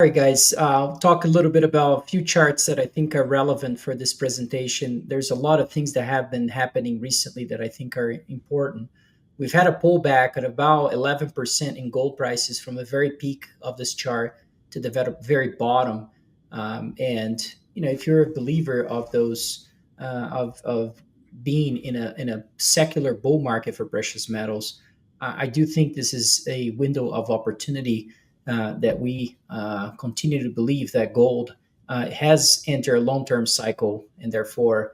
All right, guys, I'll talk a little bit about a few charts that I think are relevant for this presentation. There's a lot of things that have been happening recently that I think are important. We've had a pullback at about 11% in gold prices from the very peak of this chart to the very bottom. And if you're a believer of those, of being in a secular bull market for precious metals, I do think this is a window of opportunity that we continue to believe that gold has entered a long-term cycle, and therefore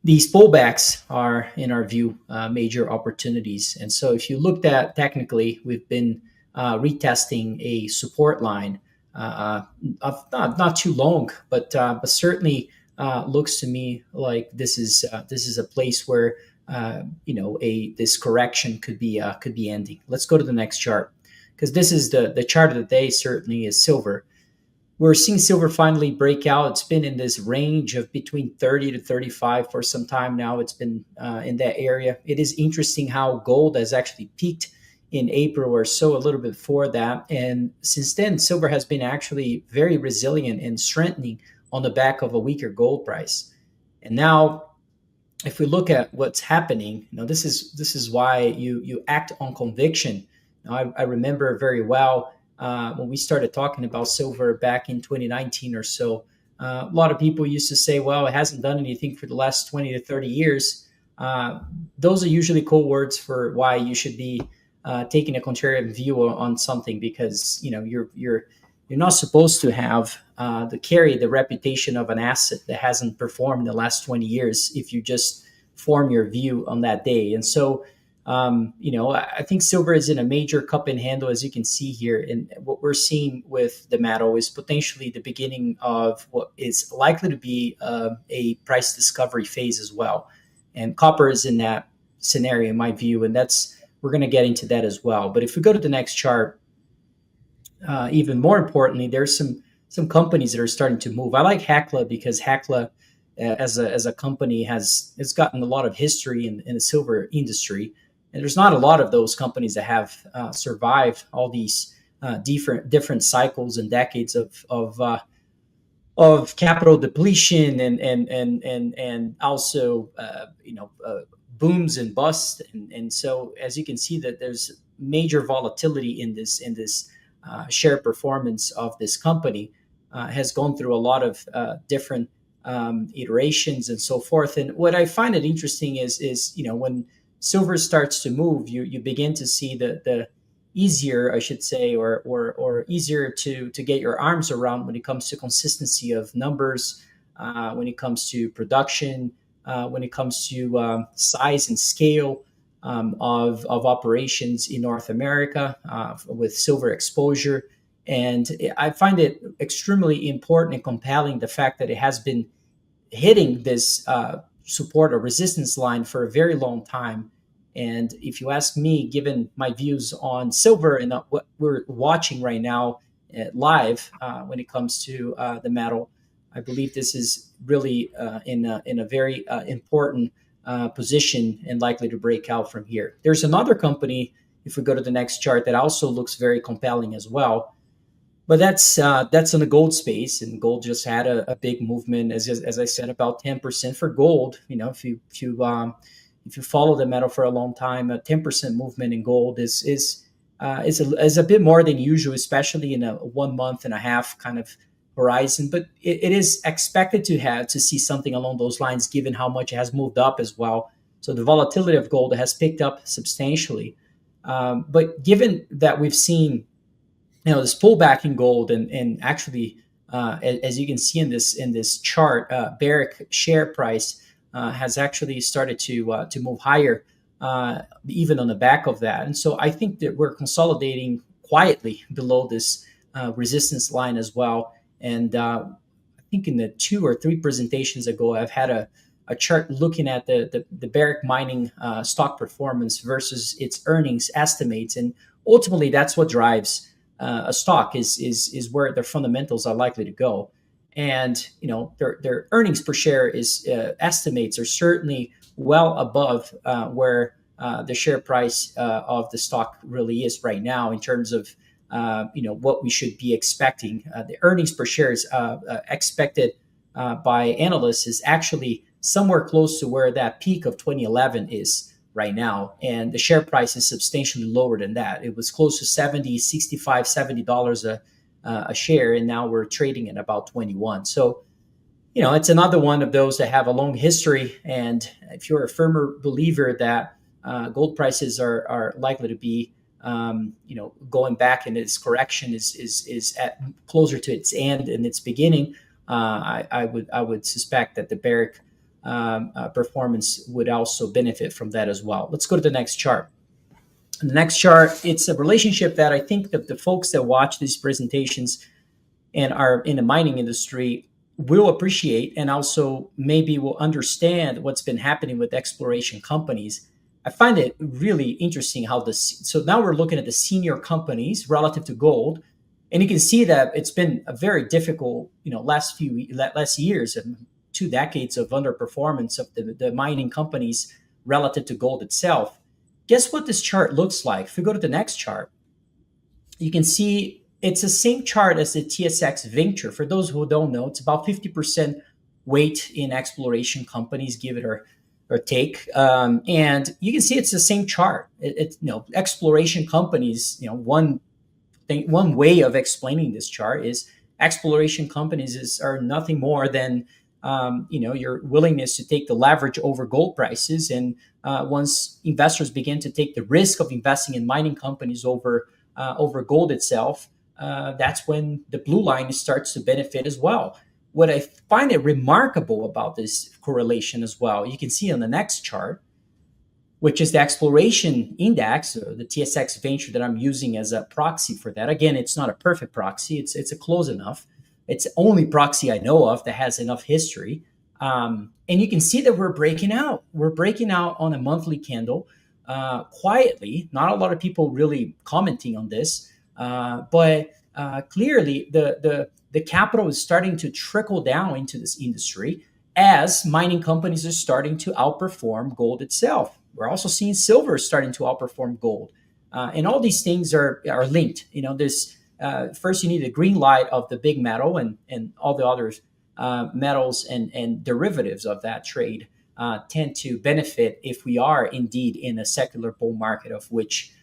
these pullbacks are, in our view, major opportunities. And so, if you looked at technically, we've been retesting a support line of not too long, but certainly looks to me like this is a place where a this correction could be ending. Let's go to the next chart because this is the chart of the day. Certainly is silver. We're seeing silver finally break out. It's been in this range of between 30 to 35 for some time now. It's been in that area. It is interesting how gold has actually peaked in April or so, a little bit before that. And since then, silver has been actually very resilient and strengthening on the back of a weaker gold price. And now, if we look at what's happening, this is why you act on conviction. I remember very well when we started talking about silver back in 2019 or so. A lot of people used to say, well, it hasn't done anything for the last 20 to 30 years. Those are usually code words for why you should be taking a contrarian view on something, because you're not supposed to have carry the reputation of an asset that hasn't performed in the last 20 years if you just form your view on that day. And so I think silver is in a major cup and handle, as you can see here. And what we're seeing with the metal is potentially the beginning of what is likely to be a price discovery phase as well. And copper is in that scenario, in my view, and we're going to get into that as well. But if we go to the next chart, even more importantly, there's some companies that are starting to move. I like Hecla because Hecla, as a company, has gotten a lot of history in the silver industry. And there's not a lot of those companies that have survived all these different cycles and decades of capital depletion and also booms and busts. And so, as you can see, that there's major volatility in this share performance of this company. Has gone through a lot of different iterations and so forth. And what I find it interesting is when silver starts to move, you begin to see the easier, I should say, or easier to get your arms around when it comes to consistency of numbers, when it comes to production, when it comes to size and scale of operations in North America with silver exposure. And I find it extremely important and compelling, the fact that it has been hitting this support or resistance line for a very long time. And if you ask me, given my views on silver and what we're watching right now live when it comes to the metal, I believe this is really in a very important position and likely to break out from here. There's another company, if we go to the next chart, that also looks very compelling as well. But that's in the gold space, and gold just had a big movement, as I said, about 10% for gold. If you follow the metal for a long time, a 10% movement in gold is a bit more than usual, especially in a 1 month and a half kind of horizon. But it is expected to see something along those lines, given how much it has moved up as well. So the volatility of gold has picked up substantially. But given that we've seen this pullback in gold, and actually, as you can see in this chart, Barrick share price has actually started to move higher, even on the back of that. And so I think that we're consolidating quietly below this resistance line as well. And I think in the 2 or 3 presentations ago, I've had a chart looking at the Barrick Mining stock performance versus its earnings estimates, and ultimately that's what drives a stock is where their fundamentals are likely to go. And their earnings per share is estimates are certainly well above where the share price of the stock really is right now, in terms of what we should be expecting. The earnings per share is expected by analysts is actually somewhere close to where that peak of 2011 is right now, and the share price is substantially lower than that. It was close to 70, 65, $70 a share, and now we're trading at about 21. So it's another one of those that have a long history. And if you're a firmer believer that gold prices are likely to be, going back, and its correction is at closer to its end and its beginning, I would suspect that the Barrick performance would also benefit from that as well. Let's go to the next chart. The next chart, it's a relationship that I think that the folks that watch these presentations and are in the mining industry will appreciate, and also maybe will understand what's been happening with exploration companies. I find it really interesting how so now we're looking at the senior companies relative to gold, and you can see that it's been a very difficult, last years, and 2 decades of underperformance of the mining companies relative to gold itself. Guess what this chart looks like? If we go to the next chart, you can see it's the same chart as the TSX Venture. For those who don't know, it's about 50% weight in exploration companies, give it or take. And you can see it's the same chart. It's exploration companies. One way of explaining this chart is exploration companies are nothing more than your willingness to take the leverage over gold prices. And once investors begin to take the risk of investing in mining companies over gold itself, that's when the blue line starts to benefit as well. What I find it remarkable about this correlation as well, you can see on the next chart, which is the exploration index, or the TSX Venture that I'm using as a proxy for that. Again, it's not a perfect proxy. It's a close enough. It's the only proxy I know of that has enough history. And you can see that we're breaking out. We're breaking out on a monthly candle quietly. Not a lot of people really commenting on this, but clearly the capital is starting to trickle down into this industry as mining companies are starting to outperform gold itself. We're also seeing silver starting to outperform gold. And all these things are linked. There's first you need a green light of the big metal, and all the other metals and derivatives of that trade tend to benefit if we are indeed in a secular bull market, of which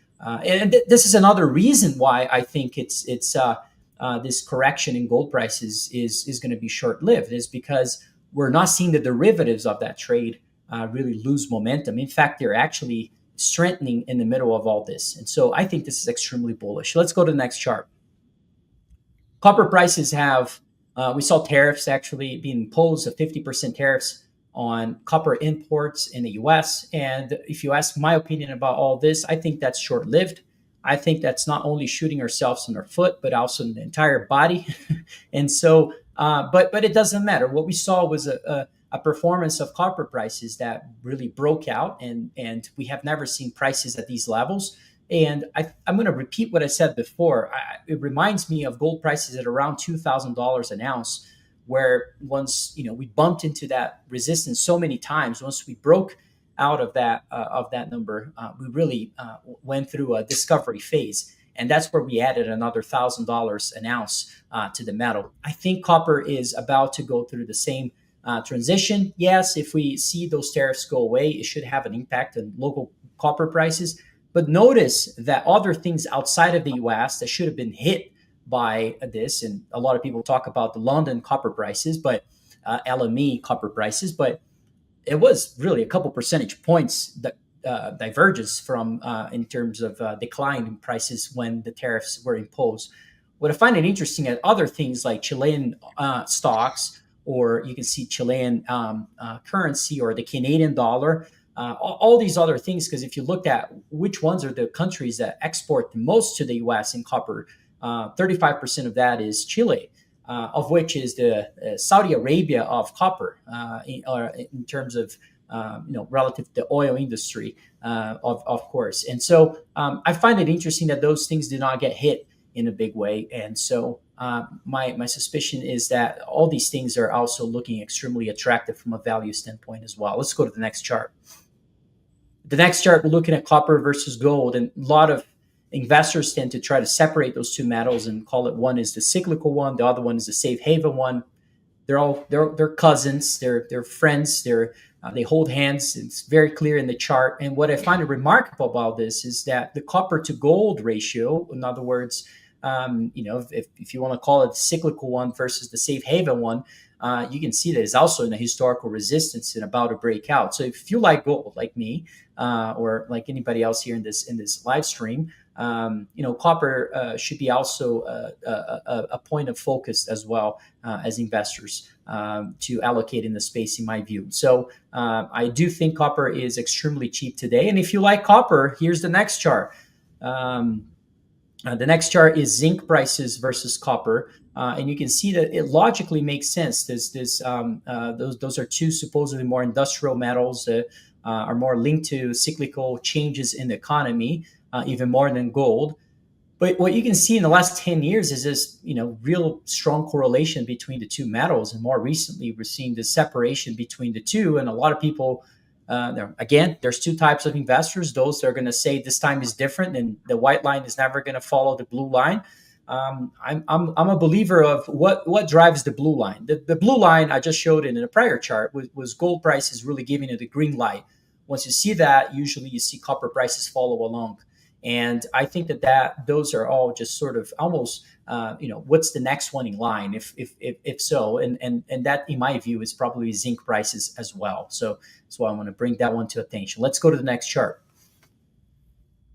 this is another reason why I think it's this correction in gold prices is going to be short-lived, is because we're not seeing the derivatives of that trade really lose momentum. In fact, they're actually strengthening in the middle of all this. And so I think this is extremely bullish. Let's go to the next chart. Copper prices we saw tariffs actually being imposed, of 50% tariffs on copper imports in the US. And if you ask my opinion about all this, I think that's short-lived. I think that's not only shooting ourselves in our foot, but also in the entire body. And so, but it doesn't matter. What we saw was a performance of copper prices that really broke out, and we have never seen prices at these levels. And I'm going to repeat what I said before. It reminds me of gold prices at around $2,000 an ounce, where once we bumped into that resistance so many times, once we broke out of that number, we really went through a discovery phase, and that's where we added another $1,000 an ounce to the metal. I think copper is about to go through the same transition. Yes, if we see those tariffs go away, it should have an impact on local copper prices. But notice that other things outside of the US that should have been hit by this, and a lot of people talk about the London copper prices, but LME copper prices, but it was really a couple percentage points that divergence from in terms of decline in prices when the tariffs were imposed. What I find it interesting at other things like Chilean stocks, or you can see Chilean currency, or the Canadian dollar, all these other things, because if you looked at which ones are the countries that export the most to the US in copper, 35% of that is Chile, of which is the Saudi Arabia of copper in terms of relative to the oil industry, of course. And so I find it interesting that those things did not get hit in a big way. And so my suspicion is that all these things are also looking extremely attractive from a value standpoint as well. Let's go to the next chart. The next chart, we're looking at copper versus gold, and a lot of investors tend to try to separate those two metals and call it one is the cyclical one, the other one is the safe haven one. They're cousins, they're friends, they hold hands. It's very clear in the chart. And what I find remarkable about this is that the copper to gold ratio, in other words, if you want to call it the cyclical one versus the safe haven one, you can see that it's also in a historical resistance and about to break out. So if you like gold, like me, or like anybody else here in this live stream, copper should be also a point of focus as well as investors to allocate in the space, in my view. So I do think copper is extremely cheap today. And if you like copper, here's the next chart. The next chart is zinc prices versus copper. And you can see that it logically makes sense. Those are two supposedly more industrial metals that are more linked to cyclical changes in the economy, even more than gold. But what you can see in the last 10 years is this, real strong correlation between the two metals. And more recently, we're seeing the separation between the two. And a lot of people, there's two types of investors. Those that are going to say this time is different and the white line is never going to follow the blue line. I'm a believer of what drives the blue line. The blue line I just showed in a prior chart was gold prices really giving it the green light. Once you see that, usually you see copper prices follow along. And I think that those are all just sort of almost, what's the next one in line? If so, and that in my view is probably zinc prices as well. So that's why I want to bring that one to attention. Let's go to the next chart.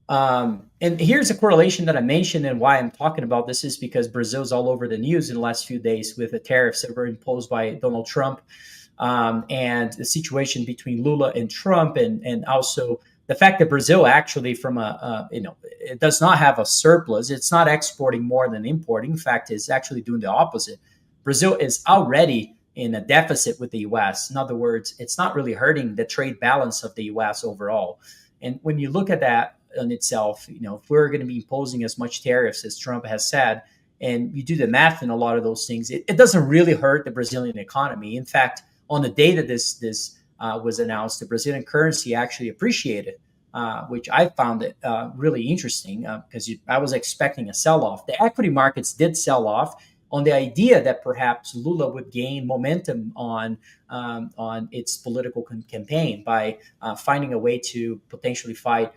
And here's a correlation that I mentioned, and why I'm talking about this is because Brazil's all over the news in the last few days with the tariffs that were imposed by Donald Trump, and the situation between Lula and Trump, and also the fact that Brazil actually, from it does not have a surplus. It's not exporting more than importing. In fact, it's actually doing the opposite. Brazil is already in a deficit with the U.S. In other words, it's not really hurting the trade balance of the U.S. overall. And when you look at that in itself, if we're going to be imposing as much tariffs as Trump has said, and you do the math in a lot of those things, it doesn't really hurt the Brazilian economy. In fact, on the day that this was announced, the Brazilian currency actually appreciated, which I found it really interesting because I was expecting a sell-off. The equity markets did sell off on the idea that perhaps Lula would gain momentum on its political campaign by finding a way to potentially fight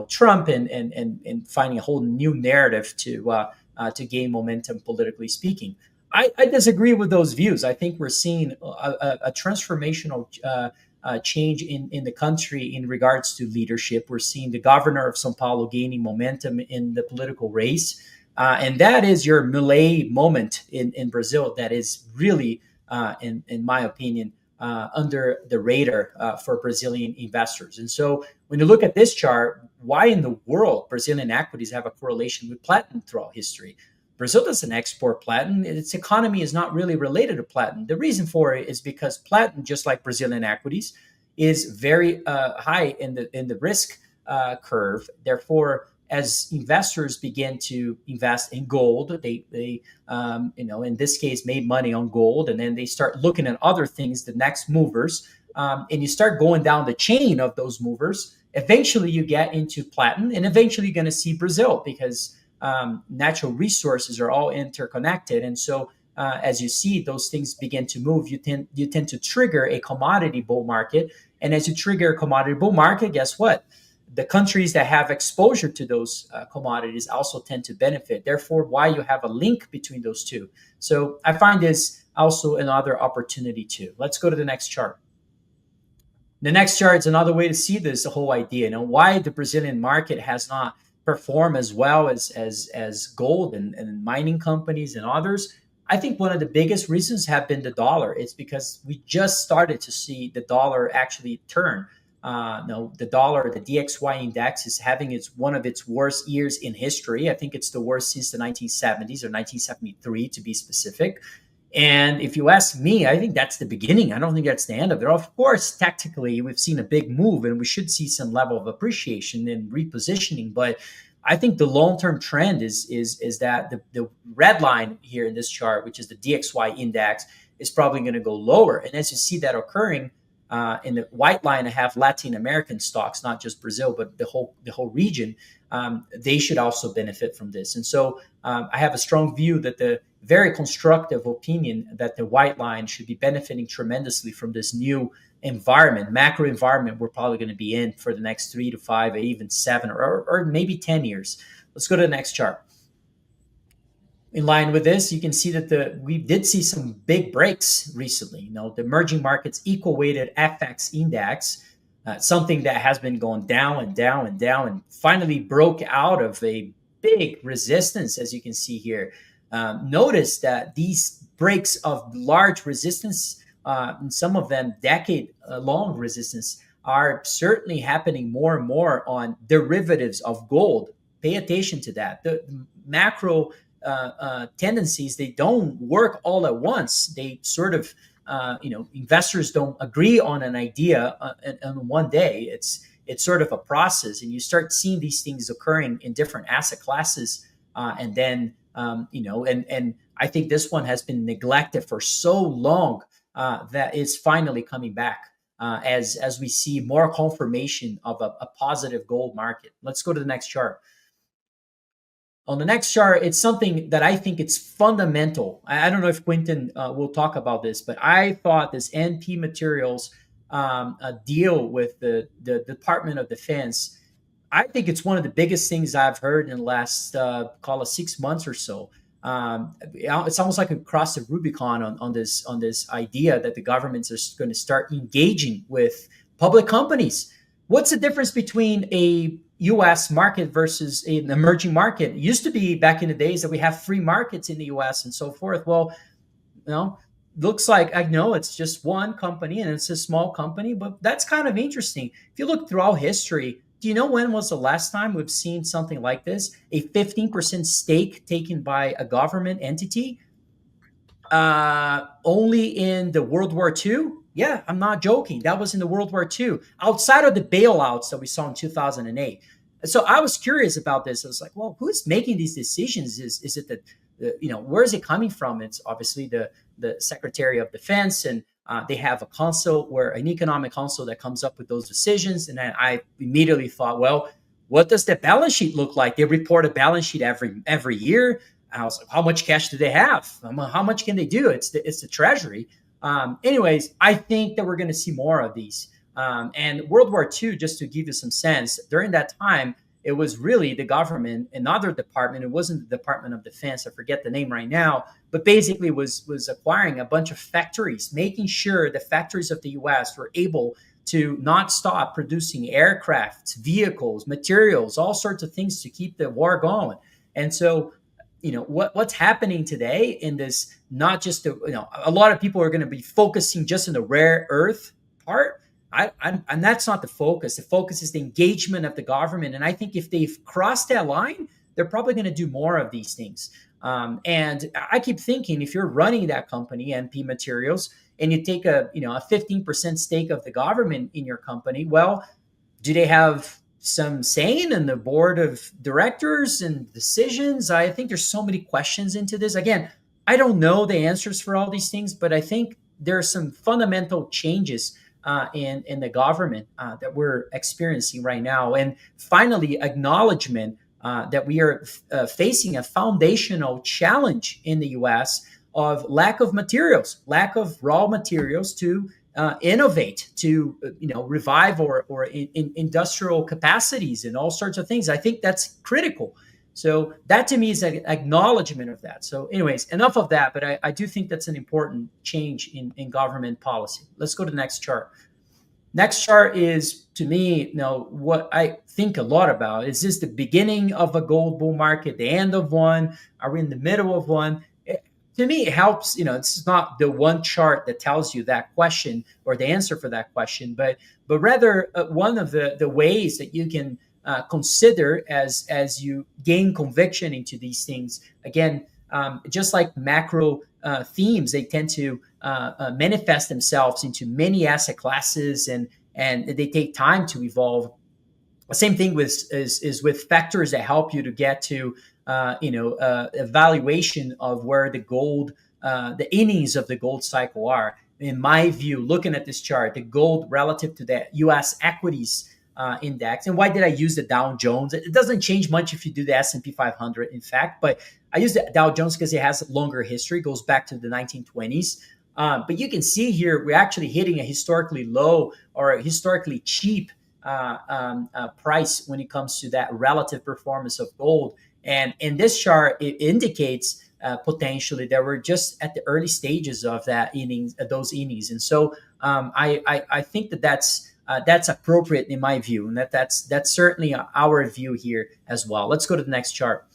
Trump and finding a whole new narrative to gain momentum politically speaking. I disagree with those views. I think we're seeing a transformational change in the country in regards to leadership. We're seeing the governor of São Paulo gaining momentum in the political race. And that is your Milei moment in Brazil that is really, in my opinion, under the radar for Brazilian investors. And so when you look at this chart, why in the world Brazilian equities have a correlation with platinum throughout history? Brazil doesn't export platinum. Its economy is not really related to platinum. The reason for it is because platinum, just like Brazilian equities, is very high in the risk curve. Therefore, as investors begin to invest in gold, they in this case made money on gold, and then they start looking at other things, the next movers, and you start going down the chain of those movers. Eventually, you get into platinum, and eventually, you're going to see Brazil because natural resources are all interconnected, and so as you see those things begin to move, you tend to trigger a commodity bull market, and as you trigger a commodity bull market, guess what? The countries that have exposure to those commodities also tend to benefit. Therefore, why you have a link between those two. So I find this also another opportunity too. Let's go to the next chart. The next chart is another way to see this whole idea. Why the Brazilian market has not perform as well as gold and mining companies and others. I think one of the biggest reasons have been the dollar. It's because we just started to see the dollar actually turn. The dollar, the DXY index is having one of its worst years in history. I think it's the worst since the 1970s or 1973 to be specific. And if you ask me, I think that's the beginning. I don't think that's the end of it. Of course, tactically, we've seen a big move and we should see some level of appreciation and repositioning. But I think the long-term trend is that the red line here in this chart, which is the DXY index, is probably going to go lower. And as you see that occurring, In the white line, I have Latin American stocks, not just Brazil, but the whole region. They should also benefit from this. And so I have a strong view that the very constructive opinion that the white line should be benefiting tremendously from this new environment, macro environment we're probably going to be in for the next 3 to 5, or even 7, or maybe 10 years. Let's go to the next chart. In line with this, you can see that we did see some big breaks recently. The emerging markets equal weighted FX index, something that has been going down and down and down, and finally broke out of a big resistance, as you can see here. Notice that these breaks of large resistance, and some of them decade-long resistance, are certainly happening more and more on derivatives of gold. Pay attention to that. The macro tendencies, they don't work all at once. They sort of, investors don't agree on an idea in one day. It's sort of a process, and you start seeing these things occurring in different asset classes, and then and I think this one has been neglected for so long that it's finally coming back. As we see more confirmation of a positive gold market. Let's go to the next chart. On the next chart, it's something that I think it's fundamental. I don't know if Quinton will talk about this, but I thought this NP Materials deal with the Department of Defense, I think it's one of the biggest things I've heard in the last, call it 6 months or so. It's almost like across the Rubicon on this idea that the governments are going to start engaging with public companies. What's the difference between a U.S. market versus an emerging market? It used to be back in the days that we have free markets in the U.S. and so forth. Well, looks like, I know it's just one company and it's a small company, but that's kind of interesting. If you look throughout history, do you know when was the last time we've seen something like this? A 15% stake taken by a government entity? Only in the World War II? Yeah, I'm not joking. That was in the World War II, outside of the bailouts that we saw in 2008. So I was curious about this. I was like, well, who's making these decisions? Is it where is it coming from? It's obviously the Secretary of Defense, and they have an economic council that comes up with those decisions. And then I immediately thought, well, what does the balance sheet look like? They report a balance sheet every year. And I was like, how much cash do they have? How much can they do? It's the Treasury. Anyways, I think that we're going to see more of these. And World War II, just to give you some sense, during that time, it was really the government, another department. It wasn't the Department of Defense. I forget the name right now, but basically was acquiring a bunch of factories, making sure the factories of the U.S. were able to not stop producing aircraft, vehicles, materials, all sorts of things to keep the war going. And so, what's happening today in this, not just a lot of people are going to be focusing just on the rare earth part. And that's not the focus. The focus is the engagement of the government. And I think if they've crossed that line, they're probably going to do more of these things. And I keep thinking, if you're running that company, NP Materials, and you take a 15% stake of the government in your company, well, do they have some saying in the board of directors and decisions? I think there's so many questions into this. Again, I don't know the answers for all these things, but I think there are some fundamental changes in the government that we're experiencing right now. And finally, acknowledgement that we are facing a foundational challenge in the U.S. of lack of materials, lack of raw materials to innovate, to revive or in industrial capacities and all sorts of things. I think that's critical. So that to me is an acknowledgement of that. So anyways, enough of that, but I do think that's an important change in government policy. Let's go to the next chart. Next chart is, to me, what I think a lot about. Is this the beginning of a gold bull market, the end of one? Are we in the middle of one? To me, it helps, it's not the one chart that tells you that question or the answer for that question, but rather one of the ways that you can consider as you gain conviction into these things. Again, just like macro themes, they tend to manifest themselves into many asset classes, and they take time to evolve. The same thing is with factors that help you to get to evaluation of where the innings of the gold cycle are. in my view, looking at this chart, the gold relative to the U.S. equities index. And why did I use the Dow Jones? It doesn't change much if you do the S&P 500, in fact, but I use the Dow Jones because it has a longer history, goes back to the 1920s. But you can see here, we're actually hitting a historically low or a historically cheap price when it comes to that relative performance of gold. And in this chart, it indicates potentially that we're just at the early stages of that innings, those innings. And so I think that that's appropriate in my view, and that's certainly our view here as well. Let's go to the next chart.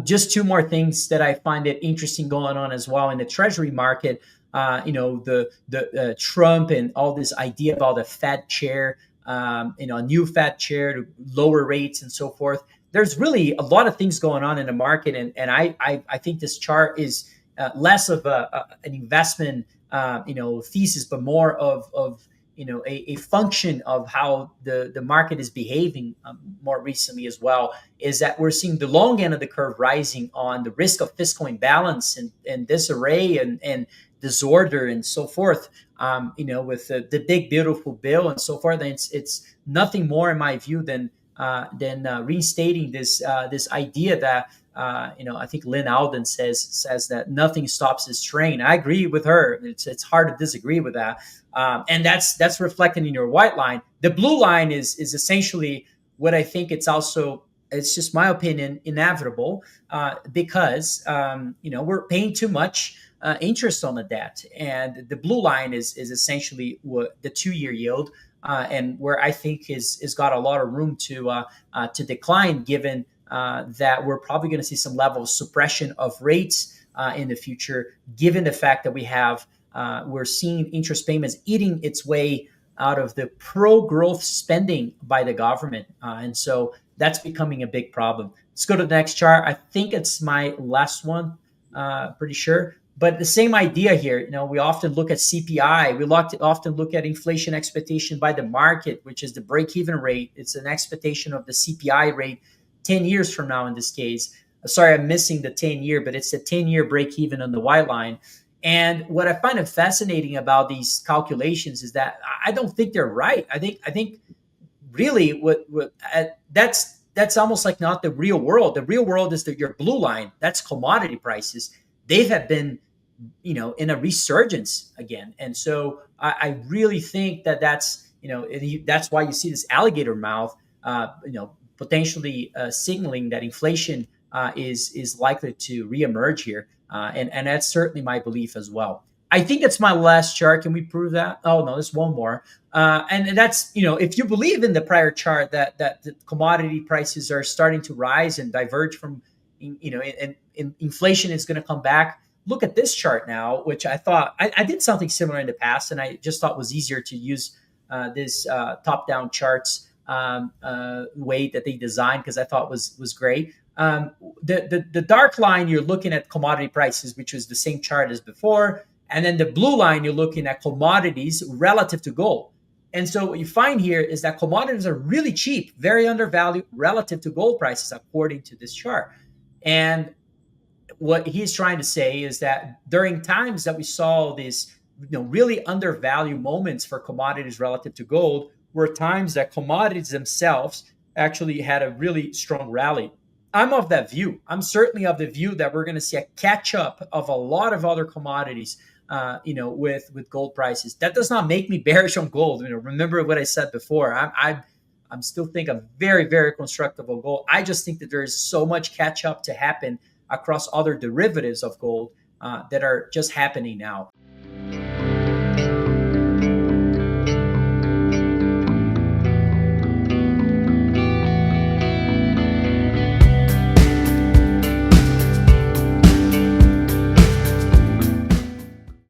Just two more things that I find it interesting going on as well in the Treasury market. The Trump and all this idea about a Fed chair, a new Fed chair to lower rates and so forth. There's really a lot of things going on in the market, and I think this chart is less of an investment thesis, but more of a function of how the market is behaving more recently as well, is that we're seeing the long end of the curve rising on the risk of fiscal imbalance and disarray and disorder and so forth, with the big beautiful bill and so forth. And it's nothing more in my view than reinstating this idea that I think Lynn Alden says that nothing stops this train. I agree with her. It's hard to disagree with that, and that's reflected in your white line. The blue line is essentially what I think. It's just my opinion, inevitable, because we're paying too much interest on the debt, and the blue line is essentially what the 2-year yield. And where I think is got a lot of room to decline, given that we're probably going to see some level of suppression of rates in the future, given the fact that we're seeing interest payments eating its way out of the pro-growth spending by the government, and so that's becoming a big problem. Let's go to the next chart. I think it's my last one, pretty sure. But the same idea here, we often look at CPI. We often look at inflation expectation by the market, which is the break-even rate. It's an expectation of the CPI rate 10 years from now in this case. Sorry, I'm missing the 10-year, but it's the 10-year break-even on the white line. And what I find fascinating about these calculations is that I don't think they're right. I think really that's almost like not the real world. The real world is your blue line. That's commodity prices. They have been in a resurgence again. And so I really think that's why you see this alligator mouth, potentially signaling that inflation is likely to reemerge here. And that's certainly my belief as well. I think that's my last chart. Can we prove that? Oh, no, there's one more. And that's, if you believe in the prior chart that the commodity prices are starting to rise and diverge from, and inflation is going to come back. Look at this chart now, which I thought I did something similar in the past, and I just thought was easier to use this top-down charts way that they designed, because I thought was great. The dark line, you're looking at commodity prices, which was the same chart as before, and then the blue line, you're looking at commodities relative to gold. And so what you find here is that commodities are really cheap, very undervalued relative to gold prices, according to this chart. And what he's trying to say is that during times that we saw these really undervalued moments for commodities relative to gold, were times that commodities themselves actually had a really strong rally. I'm of that view. I'm certainly of the view that we're going to see a catch up of a lot of other commodities, with gold prices. That does not make me bearish on gold. Remember what I said before. I'm still think I'm very, very constructive on gold. I just think that there is so much catch up to happen across other derivatives of gold that are just happening now.